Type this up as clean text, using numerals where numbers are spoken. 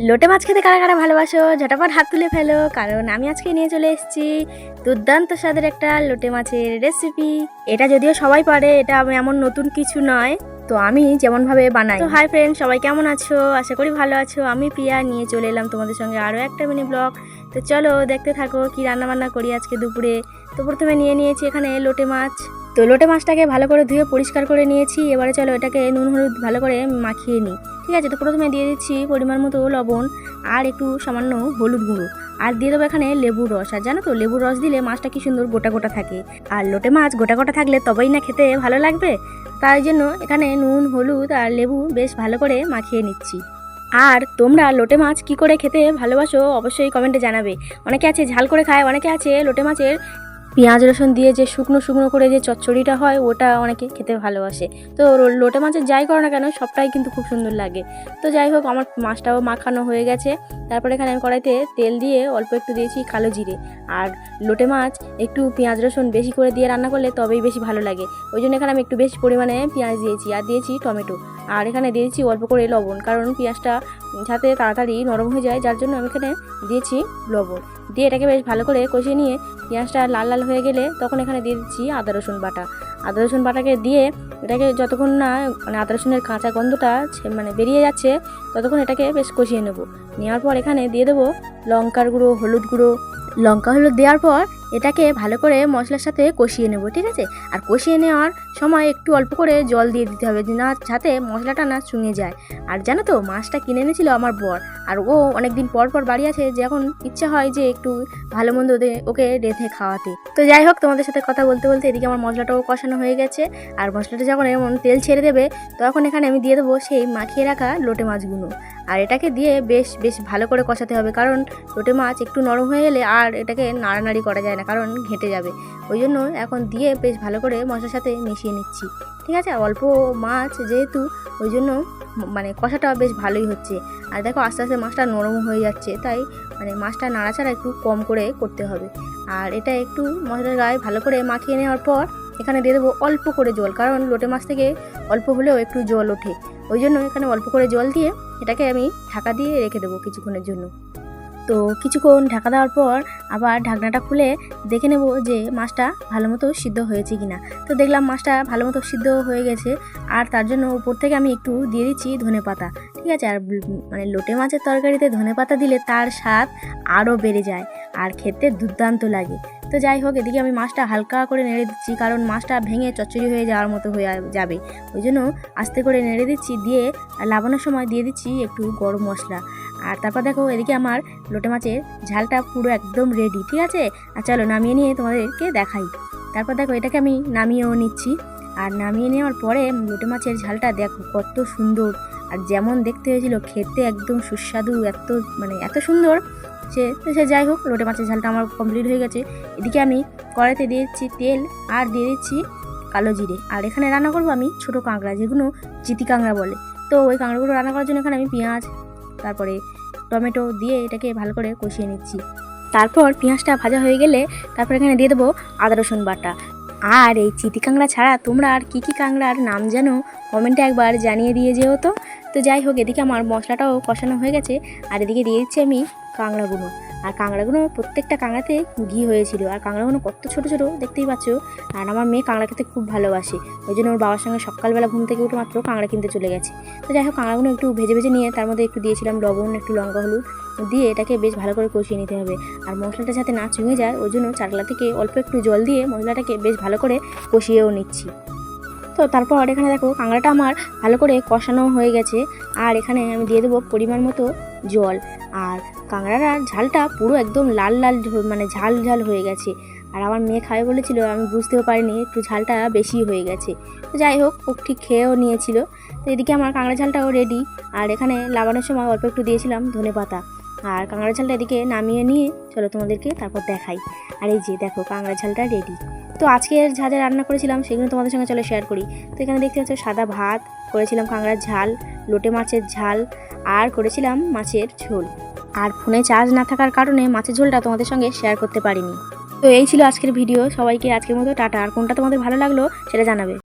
লোটে মাছ খেতে কারা কারা ভালোবাসো ঝটাপট হাত তুলে ফেলো, কারণ আমি আজকে নিয়ে চলে এসেছি দুর্দান্ত স্বাদের একটা লোটে মাছের রেসিপি। এটা যদিও সবাই পারে, এটা এমন নতুন কিছু নয়, তো আমি যেমনভাবে বানাই। তো হাই ফ্রেন্ড, সবাই কেমন আছো? আশা করি ভালো আছো। আমি প্রিয়া নিয়ে চলে এলাম তোমাদের সঙ্গে আরও একটা মিনি ব্লগ। তো চলো দেখতে থাকো কি রান্না বান্না করি আজকে দুপুরে। তো প্রথমে নিয়ে নিয়েছি এখানে লোটে মাছ। তো লোটে মাছটাকে ভালো করে ধুয়ে পরিষ্কার করে নিয়েছি। এবারে চলো এটাকে নুন হলুদ ভালো করে মাখিয়ে নিই। ঠিক আছে, তো প্রথমে দিয়ে দিচ্ছি পরিমাণ মতো লবণ আর একটু সামান্য হলুদ গুঁড়ো, আর দিয়ে দেবো এখানে লেবুর রস। আর জানো তো লেবুর রস দিলে মাছটা কি সুন্দর গোটা গোটা থাকে, আর লোটে মাছ গোটা গোটা থাকলে তবেই না খেতে ভালো লাগবে। তাই জন্য এখানে নুন হলুদ আর লেবু বেশ ভালো করে মাখিয়ে নিচ্ছি। আর তোমরা লোটে মাছ কি করে খেতে ভালোবাসো অবশ্যই কমেন্টে জানাবে। অনেকে আছে ঝাল করে খায়, অনেকে আছে লোটে মাছের পেঁয়াজ রসুন দিয়ে যে শুকনো শুকনো করে যে চচ্চড়িটা হয় ওটা অনেকে খেতে ভালোবাসে। তো লোটে মাছের যাই করো না কেন সবটাই কিন্তু খুব সুন্দর লাগে। তো যাই হোক, আমার মাছটাও মাখানো হয়ে গেছে। তারপরে এখানে আমি কড়াইতে তেল দিয়ে অল্প একটু দিয়েছি কালো জিরে। আর লোটে মাছ একটু পেঁয়াজ রসুন বেশি করে দিয়ে রান্না করলে তবেই বেশি ভালো লাগে, ওই জন্য এখানে আমি একটু বেশি পরিমাণে পেঁয়াজ দিয়েছি আর দিয়েছি টমেটো। আর এখানে দিয়েছি অল্প করে লবণ, কারণ পেঁয়াজটা যাতে তাড়াতাড়ি নরম হয়ে যায়, যার জন্য আমি এখানে দিয়েছি লবণ। দিয়ে এটাকে বেশ ভালো করে কষিয়ে নিয়ে পেঁয়াজটা লাল লাল হয়ে গেলে তখন এখানে দিয়ে দিচ্ছি আদা রসুন বাটা। আদা রসুন বাটাকে দিয়ে এটাকে যতক্ষণ না আদা রসুনের কাঁচা গন্ধটা বেরিয়ে যাচ্ছে ততক্ষণ এটাকে বেশ কষিয়ে নেব। নেওয়ার পর এখানে দিয়ে দেবো লঙ্কার গুঁড়ো, হলুদ গুঁড়ো। লঙ্কা হলুদ দেওয়ার পর এটাকে ভালো করে মশলার সাথে কষিয়ে নেব। ঠিক আছে, আর কষিয়ে নেওয়ার সময় একটু অল্প করে জল দিয়ে দিতে হবে, না যাতে মশলাটা না চুঙে যায়। আর জানো তো মাছটা কিনে এনেছিল আমার বর, আর ও অনেকদিন পর পর বাড়ি আছে, যে এখন ইচ্ছা হয় যে একটু ভালো মন্দ ওকে রেঁধে খাওয়াতে। তো যাই হোক, তোমাদের সাথে কথা বলতে বলতে এদিকে আমার মশলাটাও কষানো হয়ে গেছে। আর মশলাটা যখন এমন তেল ছেড়ে দেবে তখন এখানে আমি দিয়ে দেবো সেই মাখিয়ে রাখা লোটে মাছগুলো। আর এটাকে দিয়ে বেশ বেশ ভালো করে কষাতে হবে, কারণ লোটে মাছ একটু নরম হয়ে গেলে আর এটাকে নাড়ানাড়ি করা যায় না, কারণ ঘেঁটে যাবে। ওই জন্য এখন দিয়ে বেশ ভালো করে মশলার সাথে মিশিয়ে নিচ্ছি। ঠিক আছে, অল্প মাছ যেহেতু ওই জন্য কষাটা বেশ ভালোই হচ্ছে। আর দেখো আস্তে আস্তে মাছটা নরম হয়ে যাচ্ছে, তাই মাছটা নাড়াচাড়া একটু কম করে করতে হবে। আর এটা একটু মশলার গায়ে ভালো করে মাখিয়ে নেওয়ার পর এখানে দিয়ে দেবো অল্প করে জল, কারণ লোটে মাছ থেকে অল্প হলেও একটু জল ওঠে, ওই জন্য এখানে অল্প করে জল দিয়ে এটাকে আমি ঢাকা দিয়ে রেখে দেবো কিছুক্ষণের জন্য। তো কিছুক্ষণ ঢাকা দেওয়ার পর আবার ঢাকনাটা খুলে দেখে নেব যে মাছটা ভালো মতো সিদ্ধ হয়েছে কিনা। তো দেখলাম মাছটা ভালো মতো সিদ্ধ হয়ে গেছে, আর তার জন্য উপর থেকে আমি একটু দিয়ে দিচ্ছি ধনেপাতা। ঠিক আছে, আর লোটে মাছের তরকারিতে ধনেপাতা দিলে তার স্বাদ আরও বেড়ে যায় আর খেতে দুর্দান্ত লাগে। তো যাই হোক, এদিকে আমি মাছটা হালকা করে নেড়ে দিচ্ছি, কারণ মাছটা ভেঙে চচ্চড়ি হয়ে যাওয়ার মতো হয়ে যাবে, ওই জন্য আস্তে করে নেড়ে দিচ্ছি। দিয়ে লাবানোর সময় দিয়ে দিচ্ছি একটু গরম মশলা। আর তারপর দেখো এদিকে আমার লোটে মাছের ঝালটা পুরো একদম রেডি। ঠিক আছে, আর চলো নামিয়ে নিয়ে তোমাদেরকে দেখাই। তারপর দেখো এটাকে আমি নামিয়েও নিচ্ছি। আর নামিয়ে নেওয়ার পরে লোটে মাছের ঝালটা দেখো কত সুন্দর, আর যেমন দেখতে হয়েছিল খেতে একদম সুস্বাদু, এত সুন্দর সে যাই হোক, লোটে মাছের ঝালটা আমার কমপ্লিট হয়ে গেছে। এদিকে আমি কড়াইতে দিয়ে দিচ্ছি তেল আর দিয়ে দিচ্ছি কালো জিরে। আর এখানে রান্না করবো আমি ছোটো কাঁকড়া, যেগুলো চিতি কাঁকড়া বলে। তো ওই কাঁকড়াগুলো রান্না করার জন্য এখানে আমি পেঁয়াজ তারপরে টমেটো দিয়ে এটাকে ভালো করে কষিয়ে নিচ্ছি। তারপর পেঁয়াজটা ভাজা হয়ে গেলে তারপর এখানে দিয়ে দেবো আদা রসুন বাটা। আর এই চিতি কাঁকড়া ছাড়া তোমরা আর কী কী কাঁকড়ার নাম জানো কমেন্টে একবার জানিয়ে দিয়ে যেও তো। তো যাই হোক, এদিকে আমার মশলাটাও কষানো হয়ে গেছে, আর এদিকে দিয়ে দিচ্ছি আমি কাঁকড়াগুলো। আর কাঁকড়াগুলো প্রত্যেকটা কাঁকড়াতে ঘি হয়েছিল, আর কাঁকড়াগুলো কত ছোটো ছোটো দেখতেই পাচ্ছ। আর আমার মেয়ে কাঁকড়া খেতে খুব ভালোবাসে, ওই জন্য ওর বাবার সঙ্গে সকালবেলা ঘুম থেকে উঠে মাত্র কাঁকড়া কিনতে চলে গেছে। তো যাই হোক, কাঁকড়াগুলো একটু ভেজে ভেজে নিয়ে তার মধ্যে একটু দিয়েছিলাম লবণ, একটু লঙ্কা হলুদ দিয়ে এটাকে বেশ ভালো করে কষিয়ে নিতে হবে। আর মশলাটা যাতে না চুঙে যায় ওই জন্য চাটলা থেকে অল্প একটু জল দিয়ে মশলাটাকে বেশ ভালো করে কষিয়েও নিচ্ছি। তো তারপর এখানে দেখো কাঁকড়াটা আমার ভালো করে কষানো হয়ে গেছে, আর এখানে আমি দিয়ে দেবো পরিমাণ মতো জল। আর কাঁকড়ার ঝালটা পুরো একদম লাল লাল ঝাল ঝাল হয়ে গেছে। আর আমার মেয়ে খাবে বলেছিল, আমি বুঝতেও পারিনি একটু ঝালটা বেশি হয়ে গেছে। তো যাই হোক, ও ঠিক খেয়েও নিয়েছিল। তো এদিকে আমার কাঁকড়া ঝালটাও রেডি। আর এখানে লাগানোর সময় অল্প একটু দিয়েছিলাম ধনেপাতা। আর কাঁকড়া ঝালটা এদিকে নামিয়ে নিয়ে চলো তোমাদেরকে তারপর দেখাই। আর এই যে দেখো কাঁকড়া ঝালটা রেডি। তো আজকের যা যা রান্না করেছিলাম সেগুলো তোমাদের সঙ্গে চলো শেয়ার করি। তো এখানে দেখতে পাচ্ছ সাদা ভাত করেছিলাম, কাঁকড়ার ঝাল, লোটে মাছের ঝাল, আর করেছিলাম মাছের ঝোল। আর ফোনে চার্জ না থাকার কারণে মাছের ঝোলটা তোমাদের সঙ্গে শেয়ার করতে পারিনি। তো এই ছিল আজকের ভিডিও। সবাইকে আজকের মতো টাটা। আর কোনটা তোমাদের ভালো লাগলো সেটা জানাবে।